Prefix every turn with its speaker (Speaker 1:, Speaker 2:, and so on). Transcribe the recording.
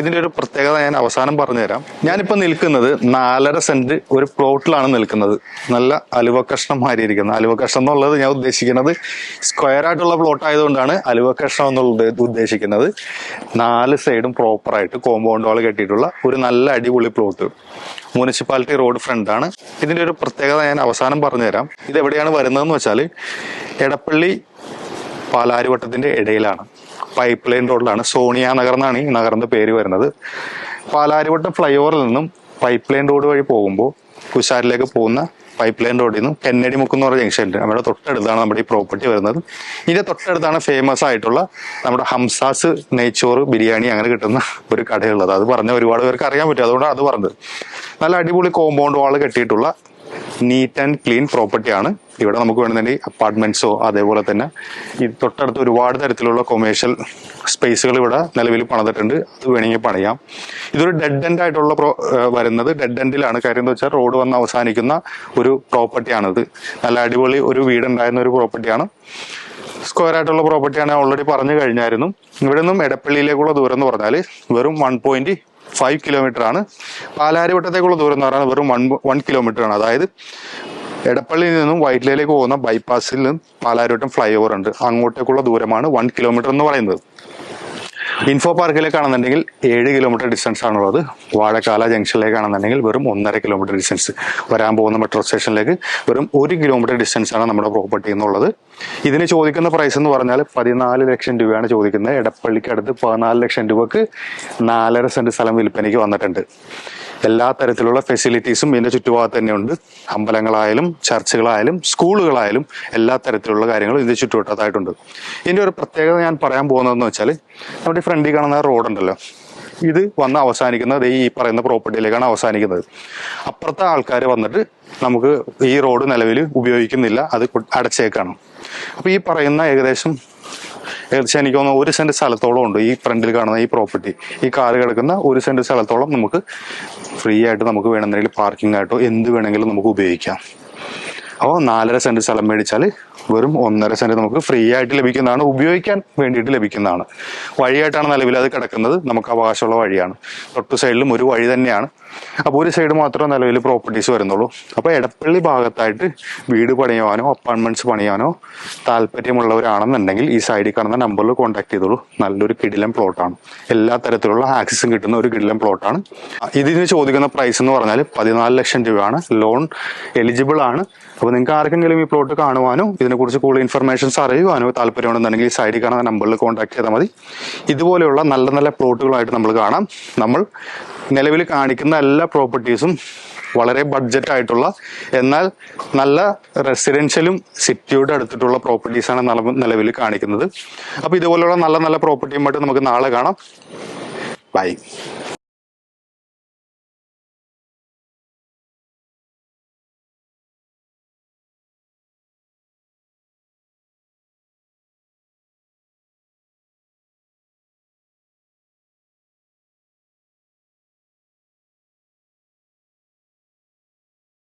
Speaker 1: ഇതിന്റെ ഒരു പ്രത്യേകത ഞാൻ അവസാനം പറഞ്ഞുതരാം. ഞാനിപ്പോൾ നിൽക്കുന്നത് 4.5 സെന്റ് ഒരു പ്ലോട്ടിലാണ് നിൽക്കുന്നത്. നല്ല അലുവ കഷ്ണം മാറിയിരിക്കുന്നത്. അലുവ കഷ്ണം എന്നുള്ളത് ഞാൻ ഉദ്ദേശിക്കുന്നത് സ്ക്വയർ ആയിട്ടുള്ള പ്ലോട്ട് ആയതുകൊണ്ടാണ് അലുവ കഷ്ണം എന്നുള്ളത് ഉദ്ദേശിക്കുന്നത്. 4 സൈഡും പ്രോപ്പറായിട്ട് കോമ്പൗണ്ട് വാൾ കെട്ടിയിട്ടുള്ള ഒരു നല്ല അടിപൊളി പ്ലോട്ട്. മുനിസിപ്പാലിറ്റി റോഡ് ഫ്രണ്ടാണ്. ഇതിന്റെ ഒരു പ്രത്യേകത ഞാൻ അവസാനം പറഞ്ഞുതരാം. ഇത് എവിടെയാണ് വരുന്നതെന്ന് വെച്ചാൽ എടപ്പള്ളി പാലാരിവട്ടത്തിന്റെ ഇടയിലാണ്. പൈപ്പ് ലൈൻ റോഡിലാണ്. സോണിയ നഗർ എന്നാണ് ഈ നഗറിന്റെ പേര് വരുന്നത്. പാലാരിവട്ടം ഫ്ലൈ ഓവറിൽ നിന്നും പൈപ്പ് ലൈൻ റോഡ് വഴി പോകുമ്പോൾ കുശാലിലേക്ക് പോകുന്ന പൈപ്പ് ലൈൻ റോഡിൽ നിന്നും കെന്നഡി മുക്ക് എന്ന് പറഞ്ഞ ജംഗ്ഷൻ ഉണ്ട്. നമ്മുടെ തൊട്ടടുത്താണ് നമ്മുടെ ഈ പ്രോപ്പർട്ടി വരുന്നത്. ഇതിന്റെ തൊട്ടടുത്താണ് ഫേമസ് ആയിട്ടുള്ള നമ്മുടെ ഹംസാസ് നെയ്ച്ചോറ് ബിരിയാണി അങ്ങനെ കിട്ടുന്ന ഒരു കടയുള്ളത്. അത് പറഞ്ഞ ഒരുപാട് പേർക്ക് അറിയാൻ പറ്റും, അതുകൊണ്ടാണ് അത് പറഞ്ഞത്. നല്ല അടിപൊളി കോമ്പൗണ്ട് വാൾ കെട്ടിയിട്ടുള്ള നീറ്റ് ആൻഡ് ക്ലീൻ പ്രോപ്പർട്ടിയാണ്. ഇവിടെ നമുക്ക് വേണമെന്നുണ്ടെങ്കിൽ അപ്പാർട്ട്മെന്റ്സോ അതേപോലെ തന്നെ ഈ തൊട്ടടുത്ത് ഒരുപാട് തരത്തിലുള്ള കൊമേഴ്ഷ്യൽ സ്പേസുകൾ ഇവിടെ നിലവിൽ പണിതിട്ടുണ്ട്. അത് വേണമെങ്കിൽ പണിയാം. ഇതൊരു ഡെഡ് എൻഡ് ആയിട്ടുള്ള വരുന്നത് ഡെഡ് എൻഡിലാണ്. കാര്യം എന്താ വെച്ചാൽ റോഡ് വന്ന് അവസാനിക്കുന്ന ഒരു പ്രോപ്പർട്ടിയാണിത്. നല്ല അടിപൊളി ഒരു വീടുണ്ടായിരുന്ന ഒരു പ്രോപ്പർട്ടിയാണ്. സ്ക്വയർ ആയിട്ടുള്ള പ്രോപ്പർട്ടിയാണ്. ഓൾറെഡി പറഞ്ഞു കഴിഞ്ഞായിരുന്നു. ഇവിടെ നിന്നും എടപ്പള്ളിയിലേക്കുള്ള ദൂരം എന്ന് പറഞ്ഞാൽ വെറും 1.5 കിലോമീറ്റർ ആണ്. പാലാരിവട്ടത്തേക്കുള്ള ദൂരം എന്ന് പറഞ്ഞാൽ വെറും 1 കിലോമീറ്റർ ആണ്. അതായത് എടപ്പള്ളിയിൽ നിന്നും വൈറ്റിലയിലേക്ക് പോകുന്ന ബൈപ്പാസിൽ നിന്നും പാലാരിവട്ടം ഫ്ലൈ ഓവർ ഉണ്ട്. അങ്ങോട്ടേക്കുള്ള ദൂരമാണ് 1 കിലോമീറ്റർ എന്ന് പറയുന്നത്. ഇൻഫോ പാർക്കിലേക്കാണെന്നുണ്ടെങ്കിൽ 7 കിലോമീറ്റർ ഡിസ്റ്റൻസ് ആണുള്ളത്. വാഴക്കാല ജംഗ്ഷനിലേക്കാണെന്നുണ്ടെങ്കിൽ വെറും 1.5 കിലോമീറ്റർ ഡിസ്റ്റൻസ്. വരാൻ പോകുന്ന മെട്രോ സ്റ്റേഷനിലേക്ക് വെറും 1 കിലോമീറ്റർ ഡിസ്റ്റൻസ് ആണ് നമ്മുടെ പ്രോപ്പർട്ടി എന്നുള്ളത്. ഇതിന് ചോദിക്കുന്ന പ്രൈസ് എന്ന് പറഞ്ഞാൽ 14 ലക്ഷം രൂപയാണ് ചോദിക്കുന്നത്. എടപ്പള്ളിക്ക് അടുത്ത് 14 ലക്ഷം രൂപക്ക് 4.5 സെന്റ് സ്ഥലം വിൽപ്പനയ്ക്ക് വന്നിട്ടുണ്ട്. എല്ലാ തരത്തിലുള്ള ഫെസിലിറ്റീസും ഇതിന്റെ ചുറ്റുഭാഗത്ത് തന്നെയുണ്ട്. അമ്പലങ്ങളായാലും ചർച്ചുകളായാലും സ്കൂളുകളായാലും എല്ലാ തരത്തിലുള്ള കാര്യങ്ങളും ഇതിന്റെ ചുറ്റുവട്ടത്തായിട്ടുണ്ട്. ഇതിന്റെ ഒരു പ്രത്യേകത ഞാൻ പറയാൻ പോകുന്നതെന്ന് വെച്ചാൽ നമ്മുടെ ഫ്രണ്ടിൽ കാണുന്ന റോഡുണ്ടല്ലോ, ഇത് വന്ന് അവസാനിക്കുന്നത് ഈ പറയുന്ന പ്രോപ്പർട്ടിയിലേക്കാണ് അവസാനിക്കുന്നത്. അപ്പുറത്തെ ആൾക്കാർ വന്നിട്ട് നമുക്ക് ഈ റോഡ് നിലവിൽ ഉപയോഗിക്കുന്നില്ല, അത് അടച്ചേക്കാണ്. അപ്പൊ ഈ പറയുന്ന ഏകദേശം എനിക്ക് തോന്നുന്നു 1 സെന്റ് സ്ഥലത്തോളം ഉണ്ട് ഈ ഫ്രണ്ടിൽ കാണുന്ന ഈ പ്രോപ്പർട്ടി. ഈ കാറ് കിടക്കുന്ന 1 സെന്റ് സ്ഥലത്തോളം നമുക്ക് ഫ്രീ ആയിട്ട് നമുക്ക് വേണമെന്നുണ്ടെങ്കിൽ പാർക്കിംഗ് ആയിട്ടോ എന്ത് വേണമെങ്കിലും നമുക്ക് ഉപയോഗിക്കാം. അപ്പോൾ 4.5 സെന്റ് സ്ഥലം മേടിച്ചാൽ വെറും 1.5 സെന്റ് നമുക്ക് ഫ്രീ ആയിട്ട് ലഭിക്കുന്നതാണ്, ഉപയോഗിക്കാൻ വേണ്ടിയിട്ട് ലഭിക്കുന്നതാണ്. വഴിയായിട്ടാണ് നിലവിൽ അത് കിടക്കുന്നത്. നമുക്ക് അവകാശമുള്ള വഴിയാണ്. തൊട്ടു സൈഡിലും ഒരു വഴി തന്നെയാണ്. അപ്പോൾ ഒരു സൈഡ് മാത്രമേ നിലവിൽ പ്രോപ്പർട്ടീസ് വരുന്നുള്ളൂ. അപ്പോൾ എടപ്പള്ളി ഭാഗത്തായിട്ട് വീട് പണിയാനോ അപ്പാർട്ട്മെന്റ്സ് പണിയാനോ താല്പര്യമുള്ളവരാണെന്നുണ്ടെങ്കിൽ ഈ സൈഡിൽ കാണുന്ന നമ്പറിൽ കോൺടാക്ട് ചെയ്തോളൂ. നല്ലൊരു കിടിലൻ പ്ലോട്ടാണ്. എല്ലാ തരത്തിലുള്ള ആക്സസും കിട്ടുന്ന ഒരു കിടിലൻ പ്ലോട്ടാണ്. ഇതിന് ചോദിക്കുന്ന പ്രൈസ് എന്ന് പറഞ്ഞാൽ 14 ലക്ഷം രൂപയാണ്. ലോൺ എലിജിബിൾ ആണ്. അപ്പോൾ നിങ്ങൾക്ക് ആർക്കെങ്കിലും ഈ പ്ലോട്ട് കാണുവാനോ ഇതിനെക്കുറിച്ച് കൂടുതൽ ഇൻഫർമേഷൻസ് അറിയുവാനോ താല്പര്യമുണ്ടെന്നുണ്ടെങ്കിൽ ഈ സൈഡിൽ കാണുന്ന നമ്പറിൽ കോൺടാക്ട് ചെയ്താൽ മതി. ഇതുപോലെയുള്ള നല്ല നല്ല പ്ലോട്ടുകളായിട്ട് നമ്മൾ കാണാം. നമ്മൾ നിലവിൽ കാണിക്കുന്ന എല്ലാ പ്രോപ്പർട്ടീസും വളരെ ബഡ്ജറ്റ് ആയിട്ടുള്ള എന്നാൽ നല്ല റെസിഡൻഷ്യലും സിറ്റിയോട് അടുത്തിട്ടുള്ള പ്രോപ്പർട്ടീസാണ് നിലവിൽ കാണിക്കുന്നത്. അപ്പോൾ ഇതുപോലെയുള്ള നല്ല നല്ല പ്രോപ്പർട്ടിയുമായിട്ട് നമുക്ക് നാളെ കാണാം. ബൈ.